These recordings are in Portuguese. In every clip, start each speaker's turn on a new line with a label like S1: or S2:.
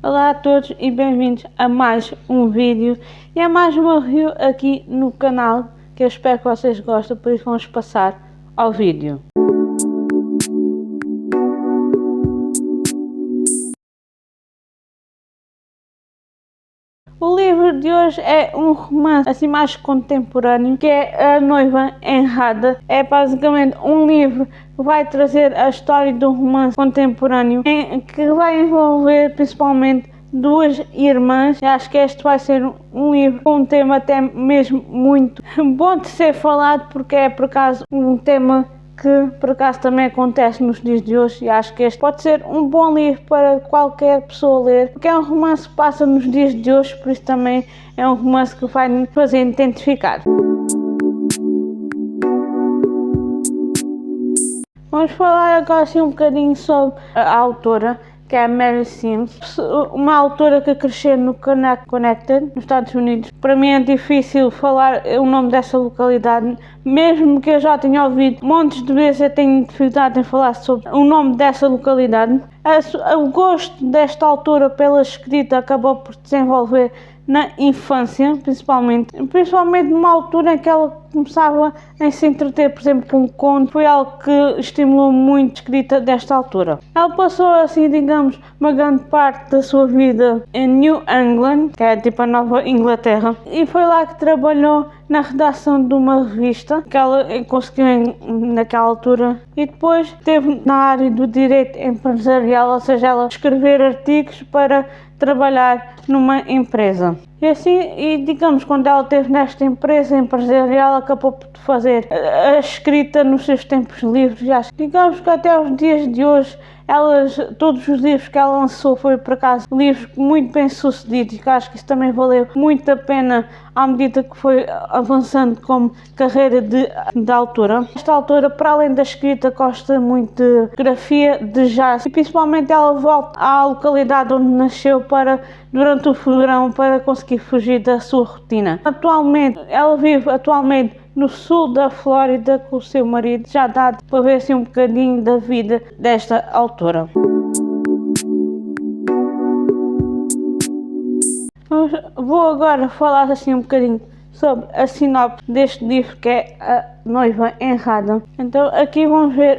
S1: Olá a todos e bem-vindos a mais um vídeo e a mais uma review aqui no canal, que eu espero que vocês gostem, por isso vamos passar ao vídeo. O livro de hoje é um romance assim mais contemporâneo, que é A Noiva Errada. É basicamente um livro que vai trazer a história do romance contemporâneo, que vai envolver principalmente duas irmãs. Eu acho que este vai ser um livro com um tema até mesmo muito bom de ser falado, porque é por acaso um tema que por acaso também acontece nos dias de hoje, e acho que este pode ser um bom livro para qualquer pessoa ler, porque é um romance que passa nos dias de hoje, por isso também é um romance que vai me fazer identificar. Vamos falar agora assim um bocadinho sobre a autora, que é a Mary Sims, uma autora que cresceu no Connecticut, nos Estados Unidos. Para mim é difícil falar o nome dessa localidade, mesmo que eu já tenha ouvido montes de vezes, eu tenho dificuldade em falar sobre o nome dessa localidade. O gosto desta autora pela escrita acabou por desenvolver na infância, principalmente numa altura em que ela começava a se entreter, por exemplo, com um conto. Foi algo que estimulou muito a escrita desta autora. Ela passou assim, digamos, uma grande parte da sua vida em New England, que é tipo a Nova Inglaterra, e foi lá que trabalhou na redação de uma revista que ela conseguiu naquela altura, e depois esteve na área do direito empresarial, ou seja, ela escrever artigos para trabalhar numa empresa. E assim, digamos, quando ela esteve nesta empresa empresarial, acabou por fazer a escrita nos seus tempos livres. E acho, digamos que até os dias de hoje, todos os livros que ela lançou foi por acaso livros muito bem sucedidos, e acho que isso também valeu muito a pena à medida que foi avançando como carreira de autora. Esta autora, para além da escrita, gosta muito de fotografia, de jazz, e principalmente ela volta à localidade onde nasceu durante o verão para conseguir fugir da sua rotina. Ela vive atualmente no sul da Flórida com o seu marido. Já dá para ver assim um bocadinho da vida desta autora. Vou agora falar assim um bocadinho sobre a sinopse deste livro, que é A Noiva Errada. Então aqui vamos ver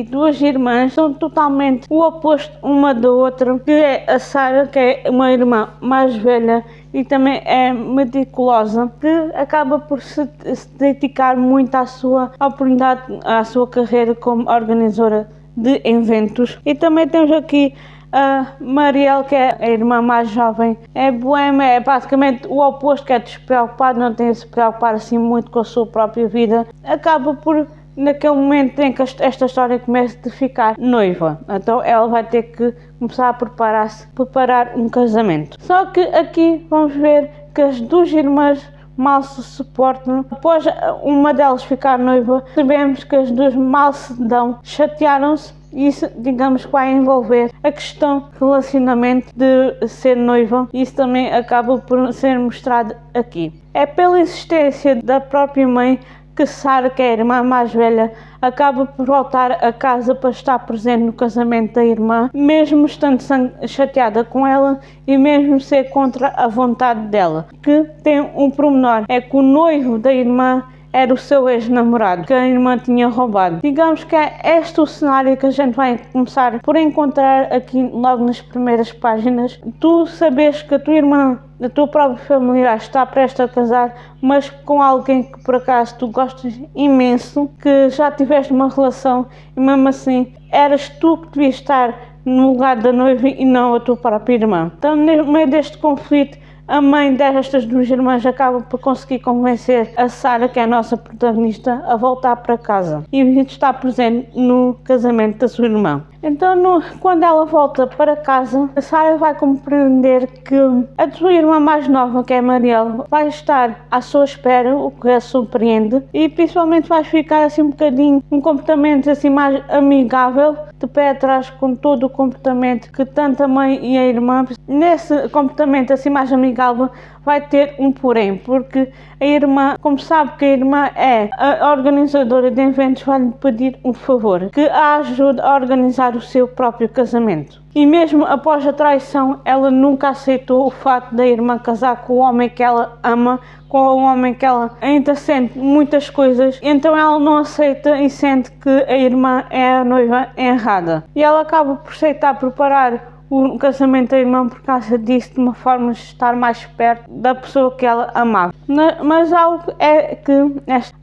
S1: duas irmãs, são totalmente o oposto uma da outra, que é a Sarah, que é uma irmã mais velha e também é meticulosa, que acaba por se dedicar muito à sua oportunidade, à sua carreira como organizadora de eventos. E também temos aqui a Marielle, que é a irmã mais jovem, é boêmia, é basicamente o oposto, que é despreocupado, não tem de se preocupar assim muito com a sua própria vida. Acaba por, naquele momento em que esta história começa de ficar noiva, então ela vai ter que começar a preparar um casamento. Só que aqui vamos ver que as duas irmãs mal se suportam. Após uma delas ficar noiva, sabemos que as duas mal se dão, chatearam-se. Isso, digamos, que vai envolver a questão de relacionamento de ser noiva. Isso também acaba por ser mostrado aqui. É pela insistência da própria mãe que Sarah, que é a irmã mais velha, acaba por voltar a casa para estar presente no casamento da irmã, mesmo estando chateada com ela e mesmo ser contra a vontade dela. Que tem um pormenor, é que o noivo da irmã era o seu ex-namorado, que a irmã tinha roubado. Digamos que é este o cenário que a gente vai começar por encontrar aqui logo nas primeiras páginas. Tu sabes que a tua irmã, a tua própria familiar, está prestes a casar, mas com alguém que por acaso tu gostas imenso, que já tiveste uma relação e mesmo assim eras tu que devias estar no lugar da noiva e não a tua própria irmã. Então, no meio deste conflito, a mãe destas duas irmãs acaba por conseguir convencer a Sarah, que é a nossa protagonista, a voltar para casa e estar presente no casamento da sua irmã. Então, quando ela volta para casa, a Sarah vai compreender que a sua irmã mais nova, que é a Marielle, vai estar à sua espera, o que a surpreende, e principalmente vai ficar assim um comportamento assim mais amigável, de pé atrás com todo o comportamento que tanto a mãe e a irmã. Nesse comportamento assim mais amigável vai ter um porém, porque a irmã, como sabe que a irmã é a organizadora de eventos, vai-lhe pedir um favor, que a ajude a organizar realizar o seu próprio casamento. E mesmo após a traição, ela nunca aceitou o facto da irmã casar com o homem que ela ama, com o homem que ela ainda sente muitas coisas, então ela não aceita e sente que a irmã é a noiva errada. E ela acaba por aceitar preparar o casamento da irmã por causa disso, de uma forma de estar mais perto da pessoa que ela amava. Mas algo é que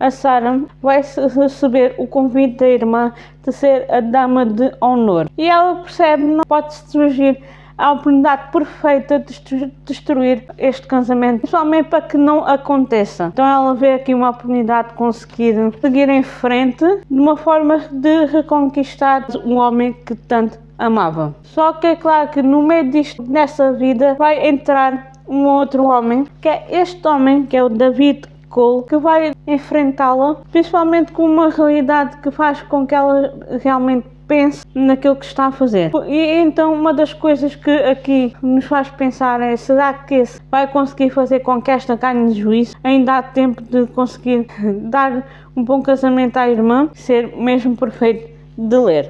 S1: a Sarah vai receber o convite da irmã de ser a dama de honor. E ela percebe que não pode surgir a oportunidade perfeita de destruir este casamento, principalmente para que não aconteça. Então ela vê aqui uma oportunidade de conseguir seguir em frente de uma forma de reconquistar o homem que tanto amava. Só que é claro que no meio disto, nessa vida, vai entrar um outro homem, que é este homem, que é o David Cole, que vai enfrentá-la, principalmente com uma realidade que faz com que ela realmente pense naquilo que está a fazer. E então uma das coisas que aqui nos faz pensar é: será que esse vai conseguir fazer com que esta ganhe de juízo? Ainda há tempo de conseguir dar um bom casamento à irmã, ser mesmo perfeito de ler.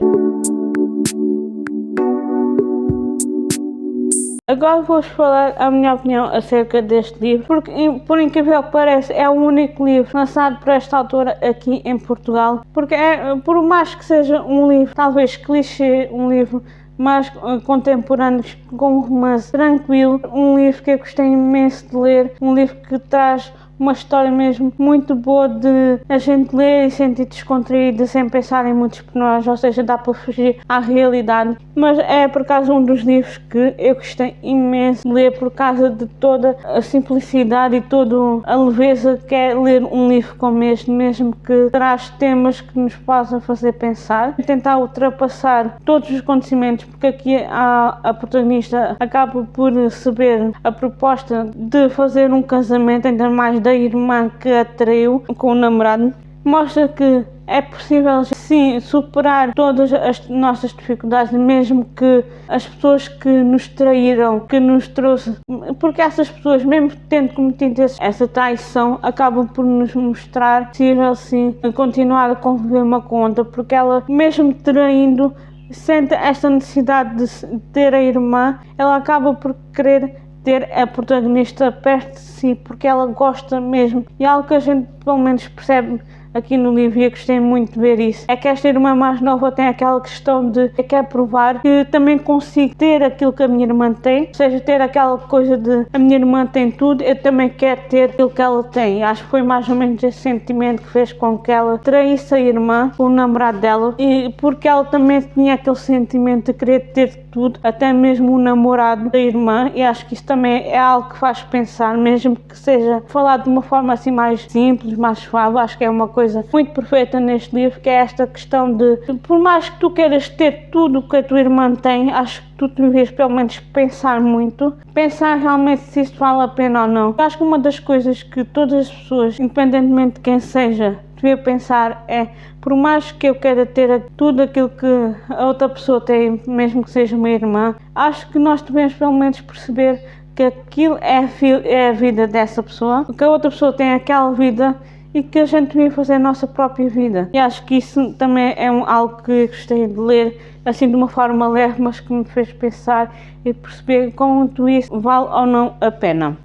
S1: Agora vou-vos falar a minha opinião acerca deste livro, porque, por incrível que pareça, é o único livro lançado por esta autora aqui em Portugal, porque por mais que seja um livro talvez clichê, um livro mais contemporâneo, com um romance tranquilo, um livro que eu gostei imenso de ler, um livro que traz uma história mesmo muito boa de a gente ler e sentir descontraído sem pensar em muitos pormenores, ou seja, dá para fugir à realidade. Mas é por causa um dos livros que eu gostei imenso de ler, por causa de toda a simplicidade e toda a leveza que é ler um livro como este, mesmo que traz temas que nos possam fazer pensar, tentar ultrapassar todos os acontecimentos, porque aqui a protagonista acaba por receber a proposta de fazer um casamento, ainda mais da irmã que a traiu com o namorado. Mostra que é possível sim superar todas as nossas dificuldades, mesmo que as pessoas que nos traíram, que nos trouxe, porque essas pessoas, mesmo tendo cometido essa traição, acabam por nos mostrar possível sim continuar a conviver uma conta, porque ela, mesmo traindo, sente esta necessidade de ter a irmã, ela acaba por querer ter a protagonista perto de si, porque ela gosta mesmo. E algo que a gente pelo menos percebe aqui no livro, e eu gostei muito de ver isso, é que esta irmã mais nova tem aquela questão de quer provar que também consigo ter aquilo que a minha irmã tem, ou seja, ter aquela coisa de a minha irmã tem tudo, eu também quero ter aquilo que ela tem. Acho que foi mais ou menos esse sentimento que fez com que ela traísse a irmã com o namorado dela, e porque ela também tinha aquele sentimento de querer ter tudo, até mesmo o namorado da irmã, e acho que isso também é algo que faz pensar, mesmo que seja falado de uma forma assim mais simples, mais suave. Acho que é uma coisa muito perfeita neste livro, que é esta questão de, por mais que tu queiras ter tudo o que a tua irmã tem, acho que tu devias pelo menos pensar muito, pensar realmente se isso vale a pena ou não. Acho que uma das coisas que todas as pessoas, independentemente de quem seja, devia pensar é: por mais que eu queira ter tudo aquilo que a outra pessoa tem, mesmo que seja uma irmã, acho que nós devemos pelo menos perceber que aquilo é a vida dessa pessoa, que a outra pessoa tem aquela vida, e que a gente devia fazer a nossa própria vida. E acho que isso também é algo que eu gostei de ler, assim de uma forma leve, mas que me fez pensar e perceber quanto isso vale ou não a pena.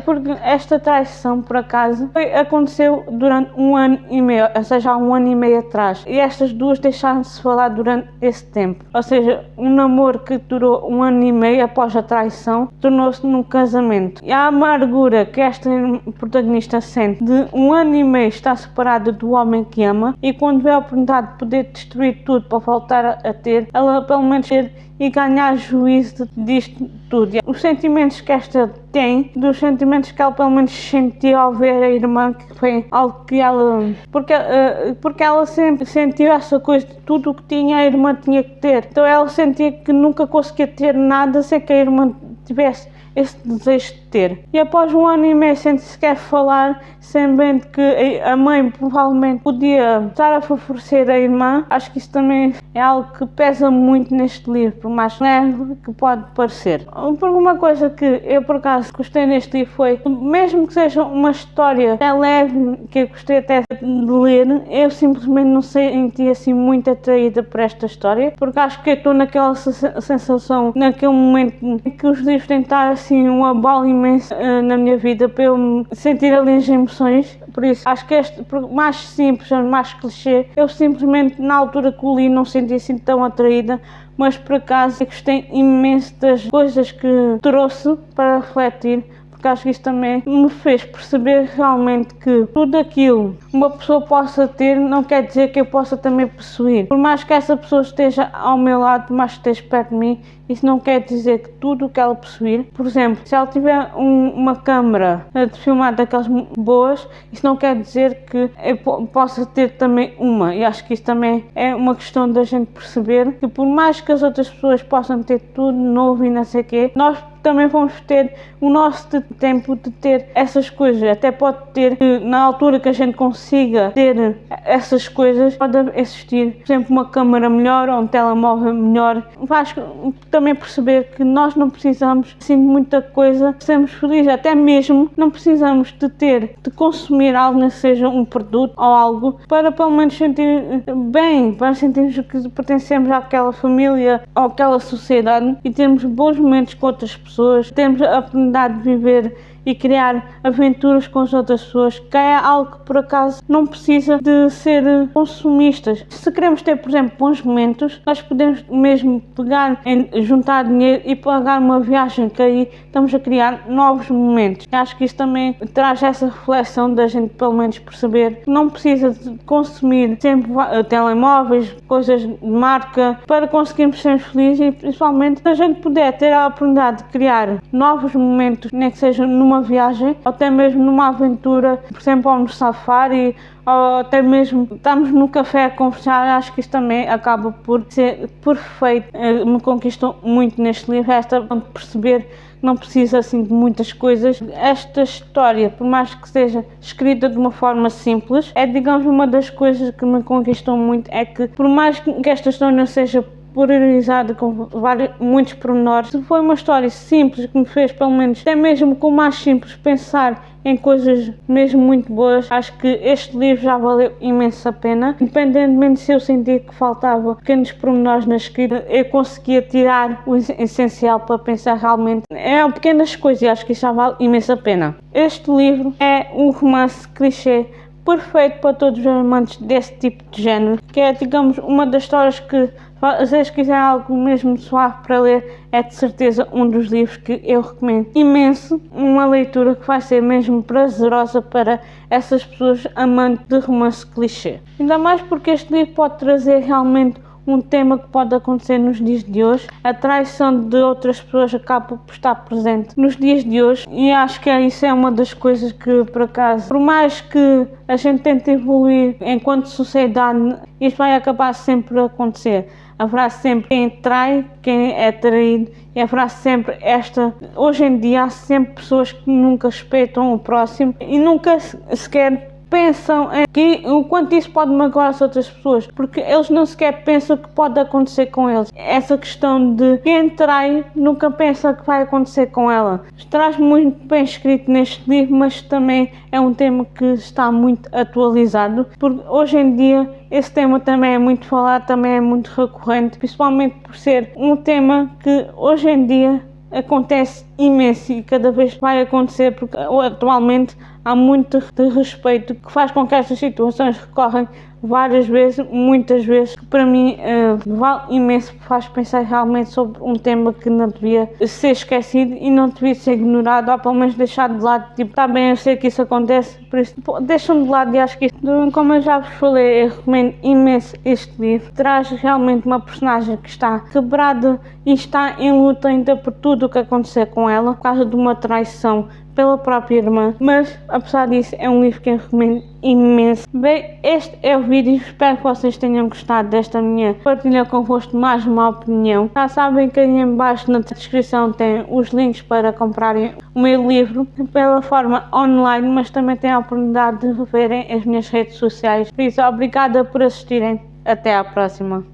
S1: Porque esta traição, por acaso, aconteceu durante 1 ano e meio, ou seja, há 1 ano e meio atrás. E estas duas deixaram-se falar durante esse tempo. Ou seja, um namoro que durou 1 ano e meio após a traição tornou-se num casamento. E a amargura que esta protagonista sente de 1 ano e meio estar separada do homem que ama, e quando vê a oportunidade de poder destruir tudo para voltar a ter, ela pelo menos ter e ganhar juízo disto tudo. Os sentimentos que esta tem, dos sentimentos que ela pelo menos sentiu ao ver a irmã, que foi algo que ela... Porque ela sempre sentiu essa coisa de tudo o que tinha, a irmã tinha que ter. Então ela sentia que nunca conseguia ter nada sem que a irmã tivesse esse desejo de ter. E após 1 ano e meio sem sequer falar, sabendo que a mãe provavelmente podia estar a favorecer a irmã, acho que isso também é algo que pesa muito neste livro, por mais leve que pode parecer. Por uma coisa que eu por acaso gostei neste livro foi, mesmo que seja uma história até leve, que eu gostei até de ler, eu simplesmente não senti assim muito atraída por esta história, porque acho que eu estou naquela sensação, naquele momento em que os livros têm de estar assim um abalo imenso na minha vida para eu me sentir ali as emoções. Por isso acho que este, por mais simples, mais clichê, eu simplesmente na altura que o li não senti assim tão atraída, mas por acaso eu gostei imenso das coisas que trouxe para refletir, porque acho que isso também me fez perceber realmente que tudo aquilo que uma pessoa possa ter não quer dizer que eu possa também possuir. Por mais que essa pessoa esteja ao meu lado, por mais que esteja perto de mim, isso não quer dizer que tudo o que ela possuir, por exemplo, se ela tiver uma câmara de filmar daquelas boas, isso não quer dizer que eu possa ter também uma. E acho que isso também é uma questão da gente perceber que por mais que as outras pessoas possam ter tudo novo e não sei o quê, nós também vamos ter o nosso tempo de ter essas coisas. Até pode ter, na altura que a gente consiga ter essas coisas, pode existir, por exemplo, uma câmara melhor ou um telemóvel melhor. Faz também perceber que nós não precisamos assim de muita coisa, sermos felizes, até mesmo não precisamos de consumir algo, nem seja um produto ou algo, para pelo menos sentir bem, para sentirmos que pertencemos àquela família ou àquela sociedade e termos bons momentos com outras pessoas, temos a oportunidade de viver e criar aventuras com as outras pessoas, que é algo que por acaso não precisa de ser consumistas. Se queremos ter, por exemplo, bons momentos, nós podemos mesmo pegar, juntar dinheiro e pagar uma viagem, que aí estamos a criar novos momentos. Eu acho que isso também traz essa reflexão da gente pelo menos perceber que não precisa de consumir sempre telemóveis, coisas de marca, para conseguirmos ser felizes e principalmente se a gente puder ter a oportunidade de criar novos momentos, nem que seja numa viagem, ou até mesmo numa aventura, por exemplo, no safari, ou até mesmo estamos no café a conversar, acho que isso também acaba por ser perfeito. Me conquistou muito neste livro, esta de perceber que não precisa assim de muitas coisas. Esta história, por mais que seja escrita de uma forma simples, é, digamos, uma das coisas que me conquistou muito, é que por mais que esta história não seja polarizada com muitos pormenores, foi uma história simples que me fez, pelo menos, até mesmo com o mais simples, pensar em coisas mesmo muito boas. Acho que este livro já valeu imensa pena, independentemente se eu sentia que faltava pequenos pormenores na escrita, eu conseguia tirar o essencial para pensar realmente em pequenas coisas e acho que isso já vale imensa pena. Este livro é um romance clichê perfeito para todos os amantes desse tipo de género, que é, digamos, uma das histórias que, se vocês quiserem algo mesmo suave para ler, é de certeza um dos livros que eu recomendo imenso, uma leitura que vai ser mesmo prazerosa para essas pessoas amantes de romance clichê. Ainda mais porque este livro pode trazer realmente um tema que pode acontecer nos dias de hoje. A traição de outras pessoas acaba por estar presente nos dias de hoje e acho que isso é uma das coisas que, por acaso, por mais que a gente tente evoluir enquanto sociedade, isto vai acabar sempre a acontecer. Haverá sempre quem trai, quem é traído e haverá sempre hoje em dia há sempre pessoas que nunca respeitam o próximo e nunca sequer pensam em o quanto isso pode magoar as outras pessoas, porque eles não sequer pensam que pode acontecer com eles. Essa questão de quem trai nunca pensa que vai acontecer com ela. Traz muito bem escrito neste livro, mas também é um tema que está muito atualizado, porque hoje em dia esse tema também é muito falado, também é muito recorrente, principalmente por ser um tema que hoje em dia acontece imenso e cada vez vai acontecer, porque atualmente há muito de respeito que faz com que estas situações recorrem várias vezes, muitas vezes, que para mim vale imenso, faz pensar realmente sobre um tema que não devia ser esquecido e não devia ser ignorado, ou pelo menos deixado de lado. Tipo, está bem, eu sei que isso acontece, por isso deixam de lado. E acho que como eu já vos falei, eu recomendo imenso este livro. Traz realmente uma personagem que está quebrada e está em luta ainda por tudo o que aconteceu com ela, por causa de uma traição pela própria irmã, mas apesar disso é um livro que eu recomendo imenso. Bem, este é o vídeo, espero que vocês tenham gostado desta minha partilha convosco mais uma opinião. Já sabem que aí em baixo na descrição tem os links para comprarem o meu livro pela forma online, mas também têm a oportunidade de verem as minhas redes sociais. Por isso, obrigada por assistirem. Até à próxima.